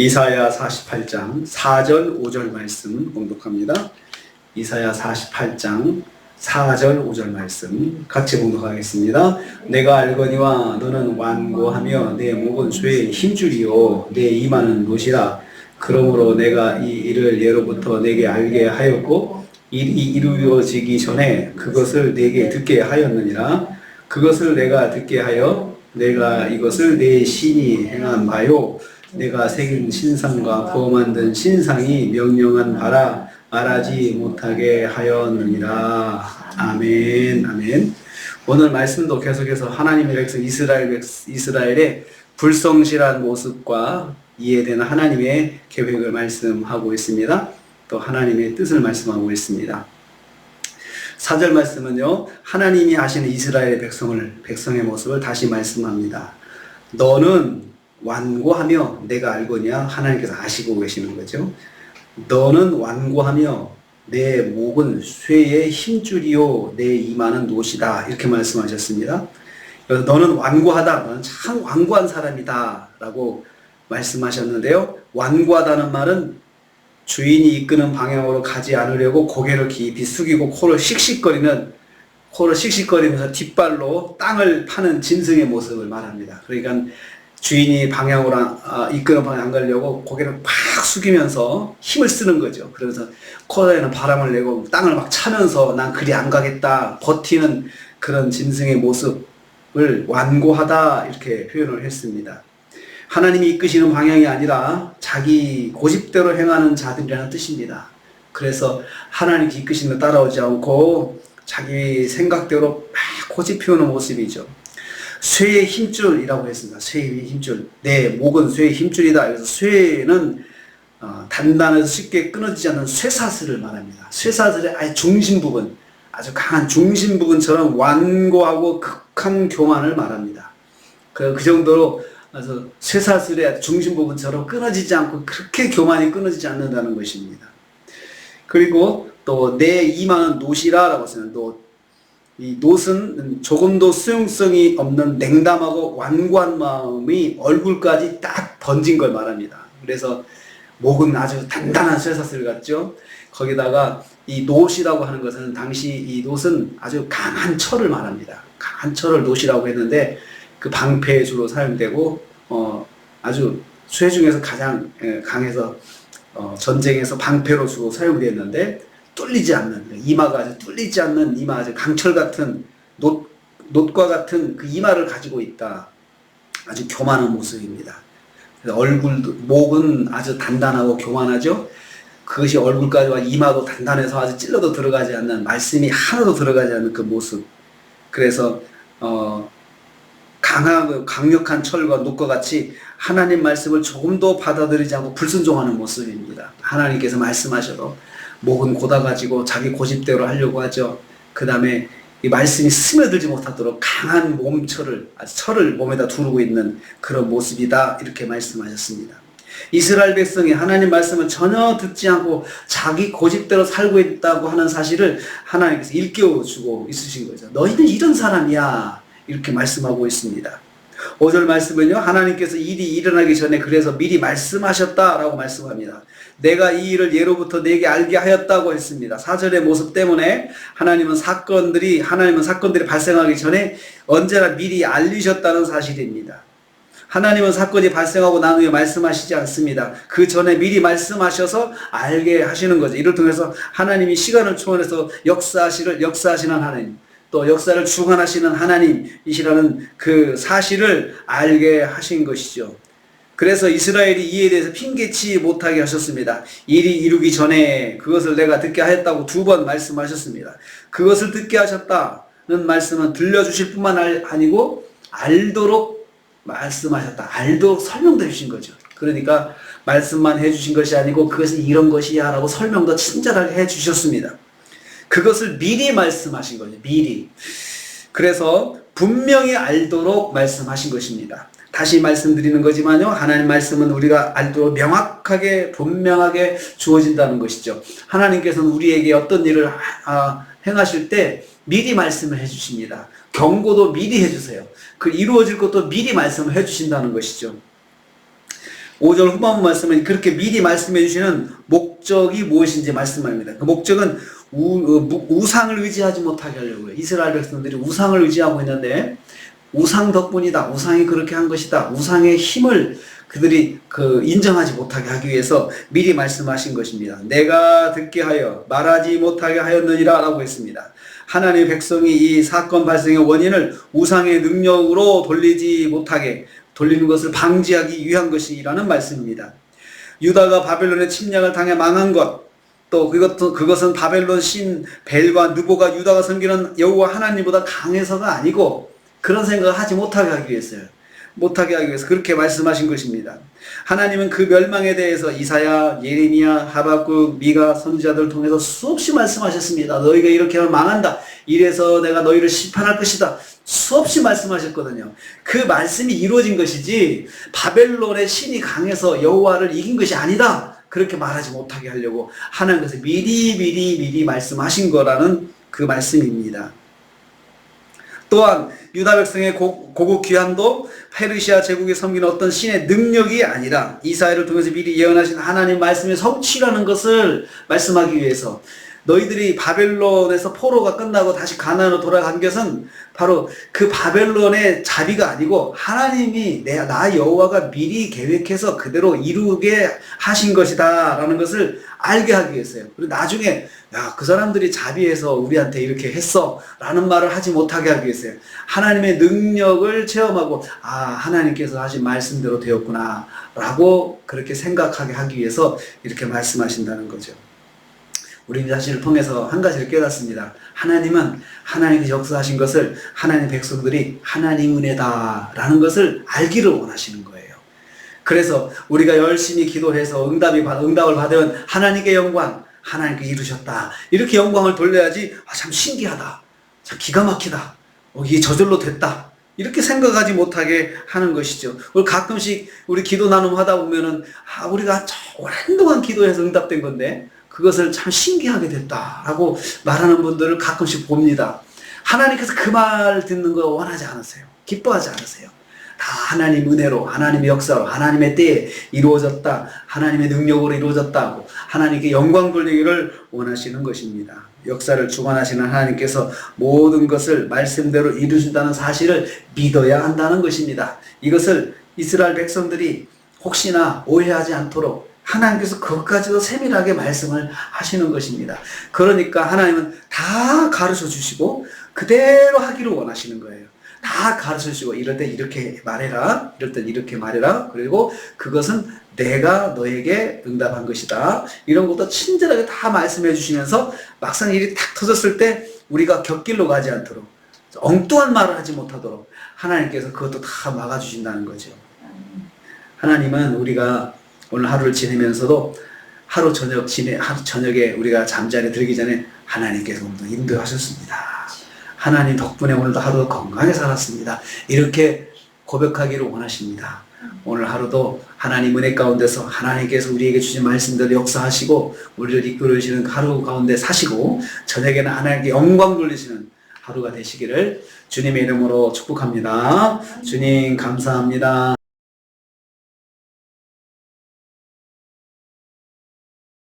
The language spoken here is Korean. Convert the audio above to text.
이사야 48장 4절 5절 말씀 봉독합니다. 이사야 48장 4절 5절 말씀 같이 봉독하겠습니다. 내가 알거니와 너는 완고하며 내 목은 쇠에 힘주리요 내 이마는 노시라. 그러므로 내가 이 일을 예로부터 내게 알게 하였고 일이 이루어지기 전에 그것을 내게 듣게 하였느니라. 그것을 내가 듣게 하여 내가 이것을 내 신이 행한 바요 내가 새긴 신상과 부어 만든 신상이 명령한 바라 말하지 못하게 하였느니라. 아멘. 아멘. 오늘 말씀도 계속해서 하나님의 백성 이스라엘의 불성실한 모습과 이해되는 하나님의 계획을 말씀하고 있습니다. 또 하나님의 뜻을 말씀하고 있습니다. 4절 말씀은요, 하나님이 하시는 이스라엘 백성의 모습을 다시 말씀합니다. 너는 완고하며 내가 알거니와 하나님께서 아시고 계시는 거죠. 너는 완고하며 내 목은 쇠의 힘줄이요 내 이마는 노시다, 이렇게 말씀하셨습니다. 그래서 너는 완고하다, 너는 참 완고한 사람이다 라고 말씀하셨는데요, 완고하다는 말은 주인이 이끄는 방향으로 가지 않으려고 고개를 깊이 숙이고 코를 씩씩거리면서 뒷발로 땅을 파는 짐승의 모습을 말합니다. 그러니까 주인이 방향으로 이끄는 방향 안 가려고 고개를 팍 숙이면서 힘을 쓰는 거죠. 그래서 코에는 바람을 내고 땅을 막 차면서 난 그리 안 가겠다 버티는 그런 짐승의 모습을 완고하다 이렇게 표현을 했습니다. 하나님이 이끄시는 방향이 아니라 자기 고집대로 행하는 자들이라는 뜻입니다. 그래서 하나님이 이끄시는 데 따라오지 않고 자기 생각대로 막 고집 피우는 모습이죠. 쇠의 힘줄이라고 했습니다. 쇠의 힘줄. 내 목은 쇠의 힘줄이다. 그래서 쇠는 단단해서 쉽게 끊어지지 않는 쇠사슬을 말합니다. 쇠사슬의 아예 중심 부분, 아주 강한 중심 부분처럼 완고하고 극한 교만을 말합니다. 그 정도로 그래서 쇠사슬의 중심 부분처럼 끊어지지 않고 그렇게 교만이 끊어지지 않는다는 것입니다. 그리고 또 내 이마는 노시라라고 했습니다. 이 놋은 조금도 수용성이 없는 냉담하고 완고한 마음이 얼굴까지 딱 번진 걸 말합니다. 그래서 목은 아주 단단한 쇠사슬 같죠. 거기다가 이 놋이라고 하는 것은 당시 이 놋은 아주 강한 철을 말합니다. 강한 철을 놋이라고 했는데 그 방패에 주로 사용되고 아주 쇠 중에서 가장 강해서 전쟁에서 방패로 주로 사용되었는데 뚫리지 않는, 이마가 아주 뚫리지 않는 이마, 아주 강철 같은 놋과 같은 그 이마를 가지고 있다. 아주 교만한 모습입니다. 그래서 목은 아주 단단하고 교만하죠. 그것이 얼굴까지와 이마도 단단해서 아주 찔러도 들어가지 않는, 말씀이 하나도 들어가지 않는 그 모습. 그래서 강력한 철과 놋과 같이 하나님 말씀을 조금도 받아들이지 않고 불순종하는 모습입니다. 하나님께서 말씀하셔도 목은 고다가지고 자기 고집대로 하려고 하죠. 그 다음에 이 말씀이 스며들지 못하도록 강한 철을 몸에다 두르고 있는 그런 모습이다, 이렇게 말씀하셨습니다. 이스라엘 백성이 하나님 말씀을 전혀 듣지 않고 자기 고집대로 살고 있다고 하는 사실을 하나님께서 일깨워주고 있으신 거죠. 너희는 이런 사람이야, 이렇게 말씀하고 있습니다. 5절 말씀은요, 하나님께서 일이 일어나기 전에 그래서 미리 말씀하셨다라고 말씀합니다. 내가 이 일을 예로부터 내게 알게 하였다고 했습니다. 4절의 모습 때문에 하나님은 사건들이 발생하기 전에 언제나 미리 알리셨다는 사실입니다. 하나님은 사건이 발생하고 난 후에 말씀하시지 않습니다. 그 전에 미리 말씀하셔서 알게 하시는 거죠. 이를 통해서 하나님이 시간을 초월해서 역사하시는 하나님, 또 역사를 주관하시는 하나님이시라는 그 사실을 알게 하신 것이죠. 그래서 이스라엘이 이에 대해서 핑계치 못하게 하셨습니다. 일이 이루기 전에 그것을 내가 듣게 하였다고 2번 말씀하셨습니다. 그것을 듣게 하셨다는 말씀은 들려주실 뿐만 아니고 알도록 말씀하셨다. 알도록 설명도 해주신 거죠. 그러니까 말씀만 해주신 것이 아니고 그것은 이런 것이야 라고 설명도 친절하게 해주셨습니다. 그것을 미리 말씀하신 거죠. 미리. 그래서 분명히 알도록 말씀하신 것입니다. 다시 말씀드리는 거지만요, 하나님 말씀은 우리가 알도록 명확하게 분명하게 주어진다는 것이죠. 하나님께서는 우리에게 어떤 일을 행하실 때 미리 말씀을 해주십니다. 경고도 미리 해주세요. 그 이루어질 것도 미리 말씀을 해주신다는 것이죠. 5절 후반부 말씀은 그렇게 미리 말씀해 주시는 목적이 무엇인지 말씀합니다. 그 목적은 우상을 의지하지 못하게 하려고요. 이스라엘 백성들이 우상을 의지하고 있는데 우상 덕분이다. 우상이 그렇게 한 것이다. 우상의 힘을 그들이 인정하지 못하게 하기 위해서 미리 말씀하신 것입니다. 내가 듣게 하여 말하지 못하게 하였느니라 라고 했습니다. 하나님의 백성이 이 사건 발생의 원인을 우상의 능력으로 돌리지 못하게 돌리는 것을 방지하기 위한 것이라는 말씀입니다. 유다가 바벨론의 침략을 당해 망한 것, 또 그것은 바벨론 신 벨과 느보가 유다가 섬기는 여호와 하나님보다 강해서가 아니고 그런 생각을 하지 못하게 하기 위해서요. 못하게 하기 위해서 그렇게 말씀하신 것입니다. 하나님은 그 멸망에 대해서 이사야, 예레미야, 하박국, 미가 선지자들을 통해서 수없이 말씀하셨습니다. 너희가 이렇게 하면 망한다. 이래서 내가 너희를 심판할 것이다. 수없이 말씀하셨거든요. 그 말씀이 이루어진 것이지 바벨론의 신이 강해서 여호와를 이긴 것이 아니다. 그렇게 말하지 못하게 하려고 하나님께서 미리 말씀하신 거라는 그 말씀입니다. 또한 유다 백성의 고국 귀환도 페르시아 제국이 섬기는 어떤 신의 능력이 아니라 이사야를 통해서 미리 예언하신 하나님 말씀의 성취라는 것을 말씀하기 위해서 너희들이 바벨론에서 포로가 끝나고 다시 가나안으로 돌아간 것은 바로 그 바벨론의 자비가 아니고 하나님이 나 여호와가 미리 계획해서 그대로 이루게 하신 것이다 라는 것을 알게 하기 위해서요. 그리고 나중에 야, 그 사람들이 자비해서 우리한테 이렇게 했어 라는 말을 하지 못하게 하기 위해서요. 하나님의 능력을 체험하고 하나님께서 하신 말씀대로 되었구나 라고 그렇게 생각하게 하기 위해서 이렇게 말씀하신다는 거죠. 우리 자신을 통해서 한 가지를 깨닫습니다. 하나님은 하나님께서 역사하신 것을 하나님의 백성들이 하나님 은혜다라는 것을 알기를 원하시는 거예요. 그래서 우리가 열심히 기도해서 응답을 받으면 하나님께 영광, 하나님께 이루셨다. 이렇게 영광을 돌려야지 참 신기하다. 참 기가 막히다. 이게 저절로 됐다. 이렇게 생각하지 못하게 하는 것이죠. 가끔씩 우리 기도 나눔 하다 보면은 우리가 오랜 동안 기도해서 응답된 건데 그것을 참 신기하게 됐다라고 말하는 분들을 가끔씩 봅니다. 하나님께서 그 말 듣는 거 원하지 않으세요. 기뻐하지 않으세요. 다 하나님 은혜로, 하나님의 역사로, 하나님의 때에 이루어졌다. 하나님의 능력으로 이루어졌다고 하나님께 영광 돌리기를 원하시는 것입니다. 역사를 주관하시는 하나님께서 모든 것을 말씀대로 이루신다는 사실을 믿어야 한다는 것입니다. 이것을 이스라엘 백성들이 혹시나 오해하지 않도록 하나님께서 그것까지도 세밀하게 말씀을 하시는 것입니다. 그러니까 하나님은 다 가르쳐 주시고 그대로 하기를 원하시는 거예요. 다 가르쳐 주시고 이럴 때 이렇게 말해라. 이럴 때 이렇게 말해라. 그리고 그것은 내가 너에게 응답한 것이다. 이런 것도 친절하게 다 말씀해 주시면서 막상 일이 탁 터졌을 때 우리가 곁길로 가지 않도록 엉뚱한 말을 하지 못하도록 하나님께서 그것도 다 막아주신다는 거죠. 하나님은 우리가 오늘 하루를 지내면서도 하루 저녁에 우리가 잠자리에 들기 전에 하나님께서 오늘도 인도하셨습니다. 하나님 덕분에 오늘도 하루 건강하게 살았습니다. 이렇게 고백하기를 원하십니다. 오늘 하루도 하나님 은혜 가운데서 하나님께서 우리에게 주신 말씀대로 역사하시고 우리를 이끌으시는 하루 가운데 사시고 저녁에는 하나님께 영광 돌리시는 하루가 되시기를 주님의 이름으로 축복합니다. 주님 감사합니다.